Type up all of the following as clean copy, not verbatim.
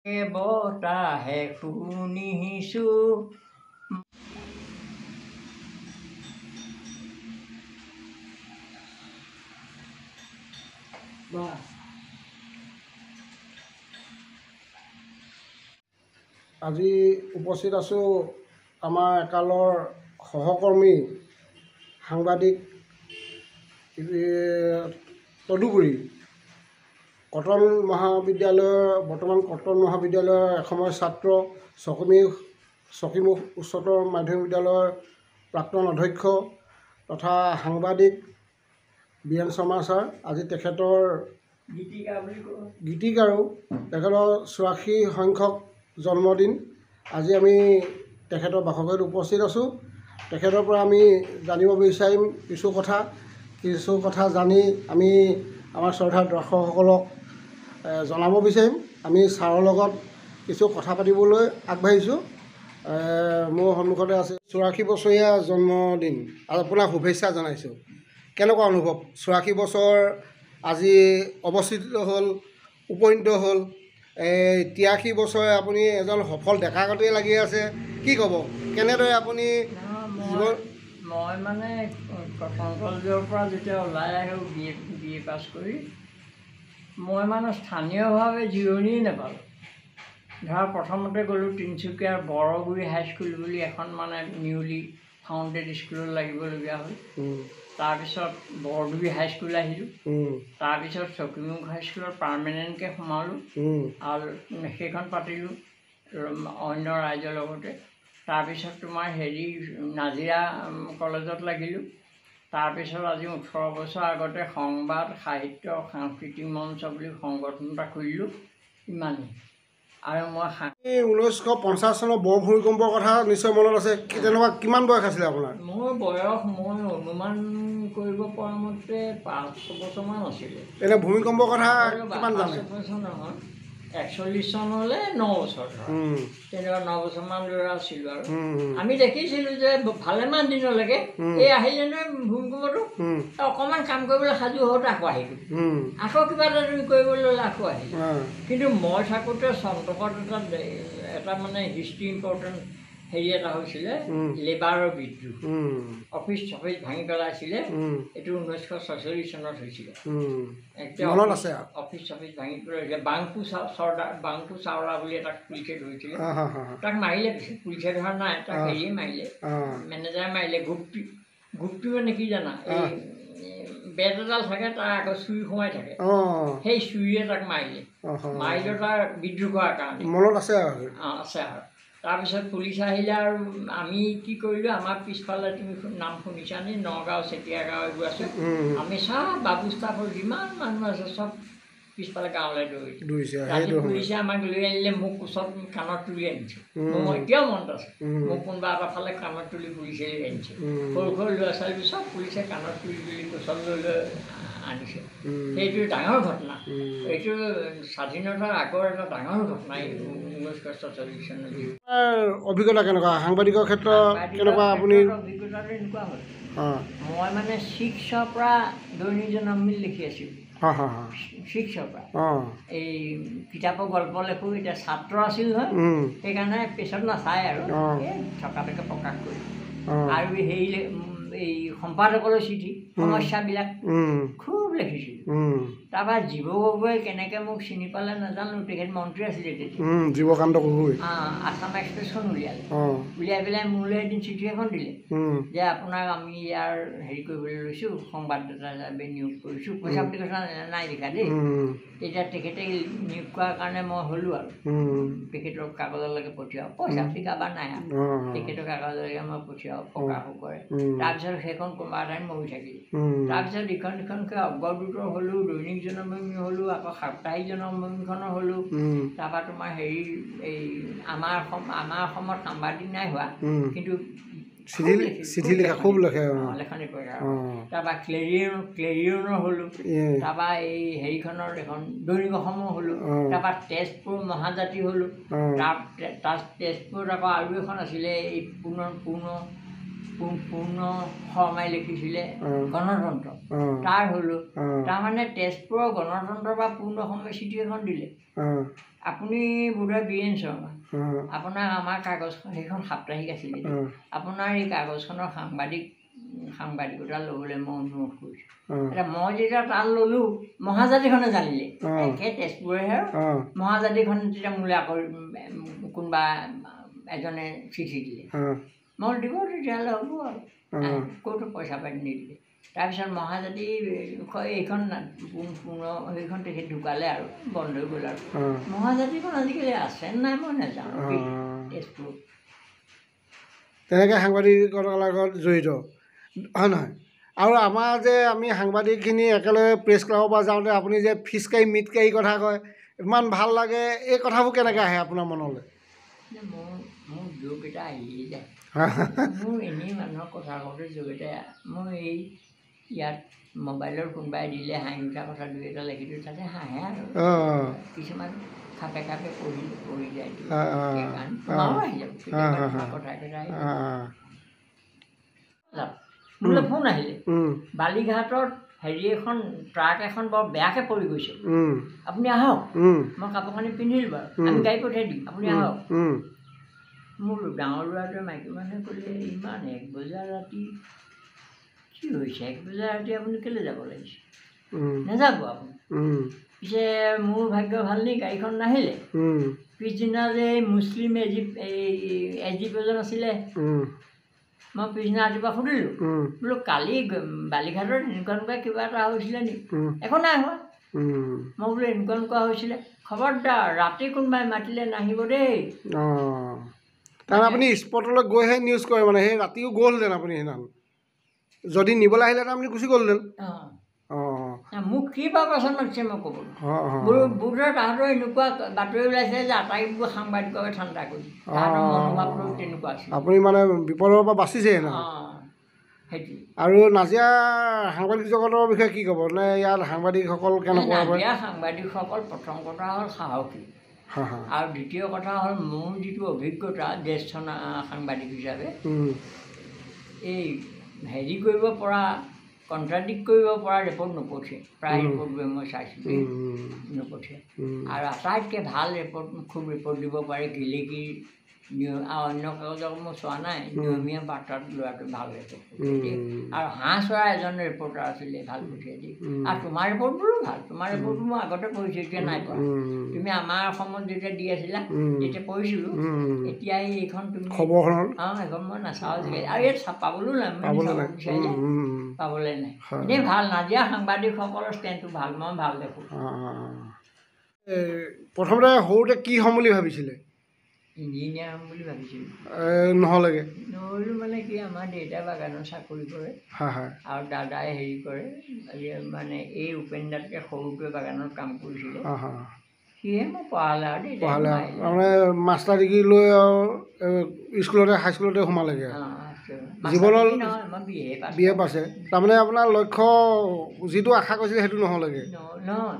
বতাহে শুনিছোঁ আজি উপস্থিত আছোঁ আমাৰ একালৰ সহকৰ্মী সাংবাদিক তদুপৰি কটন মহাবিদ্যালয়ৰ বৰ্তমান কটন মহাবিদ্যালয়ৰ এসময়ৰ ছাত্ৰ চকীমুখ উচ্চতৰ মাধ্যমিক বিদ্যালয়ৰ প্ৰাক্তন অধ্যক্ষ তথা সাংবাদিক বীৰেন শৰ্মা ছাৰ। আজি তেখেতৰ গীতিক আৰু তেখেতৰ ৮৪ সংখ্যক জন্মদিন। আজি আমি তেখেতৰ বাসগৃহত উপস্থিত আছোঁ। তেখেতৰ পৰা আমি জানিব বিচাৰিম কিছু কথা জানি আমি আমাৰ শ্ৰদ্ধাৰ দৰ্শকসকলক জনাব বিচাৰিম। আমি ছাৰৰ লগত কিছু কথা পাতিবলৈ আগবাঢ়িছোঁ। মোৰ সন্মুখতে আছে ৮৪ বছৰীয়া জন্মদিন, আপোনাক শুভেচ্ছা জনাইছোঁ। কেনেকুৱা অনুভৱ? ৮৪ বছৰ আজি উপনীত হ'ল। ৮৩ বছৰে আপুনি এজন সফল ডেকাগতেই লাগি আছে। কি ক'ব, কেনেদৰে আপুনি মই মানে কটন কলেজৰ পৰা যেতিয়া ওলাই আহিলোঁ বি এ পাছ কৰি, মই মানে স্থানীয়ভাৱে জিৰণিয়ে নাপালোঁ। ধৰা প্ৰথমতে গ'লোঁ তিনিচুকীয়াৰ বৰগুৰি হাইস্কুল বুলি এখন মানে নিউলি ফাউণ্ডেড স্কুলত লাগিবলগীয়া হ'ল। তাৰপিছত বৰদুবি হাইস্কুল আহিলোঁ। তাৰপিছত চকীমুখ হাইস্কুলত পাৰ্মানেণ্টকৈ সোমালোঁ আৰু সেইখন পাতিলোঁ অন্য ৰাইজৰ লগতে। তাৰপিছত তোমাৰ নাজিৰা কলেজত লাগিলোঁ। তাৰপিছত আজি ১৮ বছৰ আগতে সংবাদ সাহিত্য সাংস্কৃতিক মঞ্চ বুলি সংগঠন এটা খুলিলোঁ। ইমানেই। আৰু মই 1950 চনৰ বৰ ভূমিকম্পৰ কথা নিশ্চয় মনত আছে। তেনেকুৱা কিমান বয়স আছিলে আপোনাৰ? মোৰ বয়স মই অনুমান কৰিব পৰা মতে ৫ বছৰমান আছিলে। এনে ভূমিকম্পৰ কথা কিমান জানে? ৫ বছৰ নহয়, ৪১ চনলৈ ৯ বছৰ ধৰা, তেনেকুৱা ৯ বছৰমান ল'ৰা আছিলোঁ। আৰু আমি দেখিছিলোঁ যে ভালেমান দিনলৈকে এই আহিলে নহয় ভূমিকম্পটো, অকণমান কাম কৰিবলৈ সাজু হওঁতে আকৌ আহিলোঁ, আকৌ কিবা এটা তুমি কৰিবলৈ ল'লে আকৌ আহিলোঁ। কিন্তু মই থাকোঁতে চন্দ্ৰপত এটা মানে হিষ্ট্ৰী ইম্পৰ্টেণ্ট এটা হৈছিলে, লেবাৰৰ বিদ্ৰোহ। অফিচ ভাঙি পেলাইছিলে। এইটো 1946 চনত হৈছিলে। অফিচ ভাঙি পেলাইছিলে। বাংকু চাওলা বুলি এটা পুলিচে ধৰিছিলে। তাক মাৰিলে, পুলিচে ধৰা নাই, তাক মাৰিলে, মেনেজাৰে মাৰিলে। গুপ্তি মানে কি জানা, এই বেট এডাল থাকে, তাৰ আকৌ চুৰি সোমাই থাকে, সেই চুৰিয়ে তাক মাৰিলে তাৰ বিদ্ৰোহ কৰাৰ কাৰণে। মনত আছে আৰু আছে আৰু। তাৰপিছত পুলিচ আহিলে আৰু আমি কি কৰিলোঁ, আমাৰ পিছফালে তুমি নাম শুনিছানে, নগাঁও চেতিয়াগাঁও এইবোৰ আছে, আমি চব বাবু ষ্টাফৰ যিমান মানুহ আছে চব পিছফালে গাঁৱলৈ দৌৰিছে। ৰাতি পুলিচে আমাক লৈ আনিলে, মোক ওচৰত কাণত তুলি আনিছে। মোৰ এতিয়াও মনত আছে, মোক কোনোবা এটা ফালে কাণত তুলি পুলিচে লৈ আনিছে। সৰু সৰু ল'ৰা ছোৱালীবোৰ চব পুলিচে কাণত তুলি কোচত লৈ আনিছে। সেইটো ডাঙৰ ঘটনা। এইটো স্বাধীনতাৰ আগৰ এটা ডাঙৰ ঘটনা। 1947 চনত অভিজ্ঞতা কেনেকুৱা সাংবাদিকৰ ক্ষেত্ৰত? কেনেকুৱা আপুনি? অভিজ্ঞতাটো এনেকুৱা হ'ল, মই মানে 6ৰ পৰা দৈনিক জনমভূমিত লিখি আছিলোঁ। 6ৰ পৰা এই কিতাপৰ গল্প লেখোঁ। এতিয়া ছাত্ৰ আছিল নহয়, সেইকাৰণে পিছত নাচায় আৰু থকাটোকে প্ৰকাশ কৰি। আৰু এই সম্পাদকলৈ চিঠি সমস্যাবিলাক খুব লিখিছিলোঁ। তাৰপৰা জীৱ গগৈয়ে কেনেকৈ মোক চিনি পালে নাজানো, তেখেত মন্ত্ৰী আছিলে তেতিয়া। জীৱকান্ত গগৈ আছাম এক্সপ্ৰেছখন উলিয়াই পেলাই মোলৈ এদিন চিঠি এখন দিলে যে আপোনাক আমি ইয়াৰ কৰিবলৈ লৈছোঁ, সংবাদদাতা হিচাপে নিয়োগ কৰিছোঁ। পইচা পাতি কথা নাই লিখা দেই। তেতিয়া তেখেতে নিয়োগ কৰাৰ কাৰণে মই হ'লোঁ আৰু তেখেতৰ কাগজলৈকে পঠিয়াওঁ, পইচা পাতি কাৰোবাৰ নাই আৰু তেখেতৰ কাগজলৈকে মই পঠিয়াওঁ, প্ৰকাশো কৰে। তাৰপিছত সেইখন কোনোবা এটাই মৰি থাকিলে। তাৰপিছত ইখনকৈ অগ্ৰদূতৰ হ'লোঁ, দৈনিক জনমভূমি হ'লোঁ, আকৌ সাপ্তাহিক জনমভূমিখনৰ হ'লোঁ। তাৰপৰা তোমাৰ এই আমাৰ অসমত সাংবাদিক নাই হোৱা, কিন্তু চিঠি লিখা খুব লেখনি কৰে। তাৰপৰা ক্লেৰিয়নৰ হ'লোঁ, তাৰপৰা এই হেৰিখনৰ এখন দৈনিক অসমৰ হ'লোঁ, তাৰপৰা তেজপুৰ মহাজাতি হ'লোঁ। তেজপুৰত আকৌ আৰু এখন আছিলে, এই পূৰ্ণ শৰ্মাই লিখিছিলে গণতন্ত্ৰ, তাৰ হ'লোঁ। তাৰমানে তেজপুৰৰ গণতন্ত্ৰৰ পৰা পূৰ্ণ শৰ্মাই চিঠি এখন দিলে, আপুনি বোধহয় বীৰেন শৰ্মা, আপোনাক আমাৰ কাগজখন, সেইখন সাপ্তাহিক আছিলে, আপোনাৰ এই কাগজখনৰ সাংবাদিকতা ল'বলৈ মই অনুৰোধ কৰিছোঁ। এতিয়া মই যেতিয়া তাত ল'লোঁ, মহাজাতিখনে জানিলে সেই তেজপুৰহে, মহাজাতিখনে তেতিয়া মোলৈ আকৌ কোনোবা এজনে চিঠি দিলে, মই দিব তেতিয়াহ'লে হ'ব আৰু ক'তো পইচা পাতি নিদিলে। তাৰপিছত মহাজাতি এইখন সেইখন তেখেত ঢুকালে আৰু বন্ধ হৈ গ'ল আৰু মহাজাতিখন আজিকালি আছে নাই মই নাজানো তেজপুৰ। তেনেকৈ সাংবাদিকতাৰ লগত জড়িত হয় নহয়? আৰু আমাৰ যে আমি সাংবাদিকখিনি একেলগে প্ৰেছ ক্লাবৰ পৰা যাওঁতে আপুনি যে ফিচকাৰী মিটকাৰী কথা কয়, ইমান ভাল লাগে, এই কথাবোৰ কেনেকৈ আহে আপোনাৰ মনলৈ? মোৰ যোগ এটা আহিয়ে যায়, মোৰ এনেই মানুহৰ কথা কওঁতে যোগ এটা। মই এই ইয়াত মোবাইলৰ কোনোবাই দিলে হাঁহি উঠা কথা দুই এটা লিখিলোঁ, তাতে হাঁহে আৰু কিছুমান খাপে খাপে পঢ়ি যায়, তোমাৰো আহি যাব কথা একেটা মোলৈ ফোন আহিলে, বালিঘাটত হেৰি এখন ট্ৰাক এখন বৰ বেয়াকৈ পৰি গৈছে, আপুনি আহক, মই কাপোৰ কানি পিন্ধিলোঁ বাৰু, আমি গাড়ী পঠিয়াই দিম, আপুনি আহক। মোৰ ডাঙৰ ল'ৰাটোৱে মাইকী মানুহে ক'লে, ইমান 1 বজা ৰাতি কি হৈছে, 1 বজা ৰাতি আপুনি কেলৈ যাব লাগিছে, নাযাব আপুনি। পিছে মোৰ ভাগ্য ভাল নি, গাড়ীখন নাহিলে। পিছদিনা যে এই মুছলিম এজিপ এজন আছিলে, মই পিছদিনা ৰাতিপুৱা সুধিলোঁ, বোলো কালি বালিঘাটত এনেকুৱা কিবা এটা হৈছিলে নি? একো নাই হোৱা। মই বোলো এনেকুৱা হৈছিলে, খবৰদাৰ ৰাতি কোনোবাই মাতিলে নাহিব দেই। কাৰণ আপুনি স্পটলৈ গৈহে নিউজ কৰে, মানে সেই ৰাতিও গ'লহেঁতেন আপুনি সেইদিনাখন, যদি নিবলৈ আহিলেহেঁতেন আপুনি গুচি গ'লহেঁতেন। মোক কি বা পচন্দ মাতিছে মই ক'ব বোধহয় তাহাঁতৰ এনেকুৱা বাতৰি ওলাইছে যে আটাইবোৰ সাংবাদিককে ঠাণ্ডা কৰি তাহাঁতৰ মনোভাৱটো তেনেকুৱা আছিল। আপুনি মানে বিপদৰ পৰা বাচিছে সেইদিনা। সেইটো আৰু নাজিয়া সাংবাদিক জগতৰ বিষয়ে কি ক'ব, নে ইয়াত সাংবাদিকসকল কেনেকুৱা? নাজিয়া সাংবাদিকসকল প্ৰথম কথা হ'ল সাহসী, আৰু দ্বিতীয় কথা হ'ল মোৰ যিটো অভিজ্ঞতা জ্যেষ্ঠ সাংবাদিক হিচাপে, এই হেৰি কৰিব পৰা, কণ্ট্ৰাডিক্ট কৰিব পৰা ৰিপৰ্ট নপঠিয়াই, প্ৰায় ৰিপৰ্টবোৰে মই চাইছোঁ নপঠিয়াই। আৰু আটাইতকৈ ভাল খুব ৰিপৰ্ট দিব পাৰে গেলেকী আৰু অন্য কাগজক মই চোৱা নাই, নিয়মীয়া বাৰ্তাত ল'ৰাটো ভাল ৰিপৰ্ট পঠিয়াই। আৰু হাঁহ চৰা এজন ৰিপৰ্টাৰ আছিলে, ভাল পঠিয়াই দিয়ে। আৰু তোমাৰ ৰিপৰ্টবোৰো ভাল, তোমাৰ ৰিপৰ্টবোৰ মই আগতে পঢ়িছোঁ, এতিয়া নাই পঢ়া। তুমি আমাৰ অসমত যেতিয়া দি আছিলা তেতিয়া পঢ়িছিলোঁ, এতিয়া এইখন তুমি এইখন মই নাচাওঁ আজিকালি, আৰু ইয়াত পাবলৈও নাই, বিচাৰিলে পাবলৈ নাই। এনেই ভাল, নাজিয়া সাংবাদিকসকলৰ ষ্টেণ্ডটো ভাল, মই ভাল দেখোঁ। প্ৰথমতে সৰুতে কি হ'ম বুলি ভাবিছিলে? ইঞ্জিনিয়াৰ হ'ম বুলি ভাবিছিলোঁ, নহ'লেগৈ। নহ'লো মানে কি, আমাৰ দেউতাই বাগানৰ চাকৰি কৰে আৰু দাদাই হেৰি কৰে, মানে এই উপেন্দ্ৰতকৈ সৰুটোৱে বাগানত কাম কৰিছিলে, সিয়ে মোক পঢ়ালে আৰু মানে মাষ্টাৰ ডিগ্ৰী লৈ আৰু স্কুলতে হাইস্কুলতে সোমালেগৈ। জীৱনৰ BA পাইছে, তাৰমানে আপোনাৰ লক্ষ্য যিটো আশা কৰিছিলে সেইটো নহ'লেগৈ? নহয়,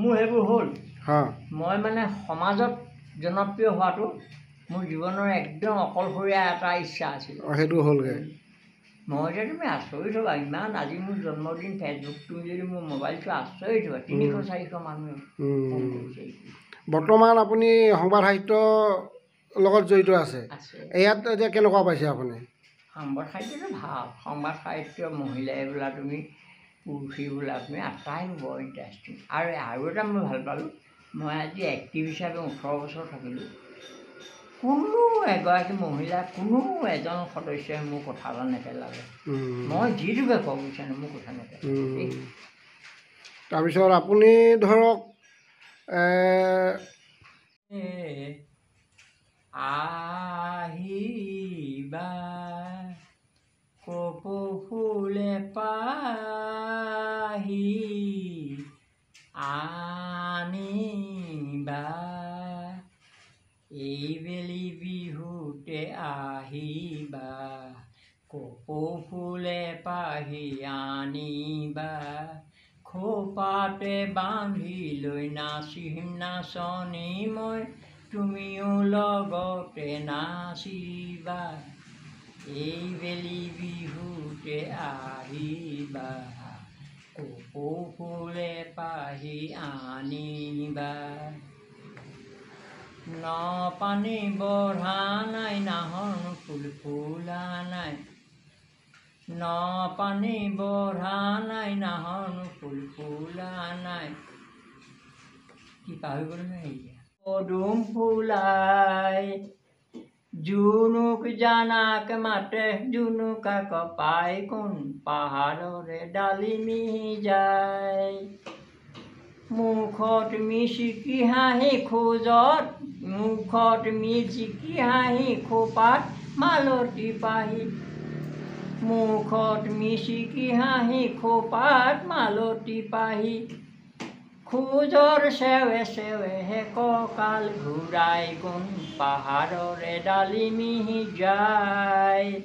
মোৰ সেইবোৰ হ'ল। মই মানে সমাজত জনপ্ৰিয় হোৱাটো মোৰ জীৱনৰ একদম অকলশৰীয়া এটা ইচ্ছা আছিল, সেইটো হ'লগৈ। মই যে তুমি আচৰিত হ'বা, ইমান আজি মোৰ জন্মদিন, ফেচবুক তুমি যদি মোৰ মোবাইল চোৱা আচৰিত হ'বা, 300-400 মানুহে ফোন কৰিছে। বৰ্তমান আপুনি সংবাদ সাহিত্যৰ লগত জড়িত আছে, ইয়াত এতিয়া কেনেকুৱা পাইছে আপুনি? সংবাদ সাহিত্যটো ভাল, সংবাদ সাহিত্য মহিলাই বোলা তুমি, পুৰুষী বোলা তুমি, আটাই বৰ ইণ্টাৰেষ্টিং। আৰু এটা মই ভাল পালোঁ, মই আজি এক্টিভ হিচাপে 18 বছৰ থাকিলোঁ, কোনো এগৰাকী মহিলা, কোনো এজন সদস্যই মোৰ কথা এটা নেপেলালে। মই যিটোকে ক'ব বিচাৰোঁ মোৰ কথা নেপেলালে। তাৰপিছত আপুনি ধৰক আহিবা কপৌ ফুলে পাহি আনিবা, এইবেলি বিহুতে আহিবা, কপৌ ফুলে পাহি আনিবা, খোপাতে বান্ধি লৈ নাচিম নাচনী মই, তুমিও লগতে নাচিবা। এইবেলি বিহুতে আহিবা কপৌ ফুলে পাহি আনিবা ন পানী বঢ়া নাই নাহৰ ফুল ফুলা নাই ন পানী বঢ়া নাই নাহৰ ফুল ফুলা নাই কি পাহৰি গ'লো নহয় এতিয়া পদুম ফুলাই জুনুক জানাক মাতে জুনুকাক পাই কোন পাহাৰৰে ডালিমি যায় মুখত মিচিকি হাঁহি খোজত মুখত মিচিকি হাঁহি খোপাত মালতী পাহি মুখত মিচিকি হাঁহি খোপাত মালতী পাহি খোজৰ চেৱে চেৱে হে কঁকাল ঘূৰাই কোন পাহাৰৰে ডালিমি যায়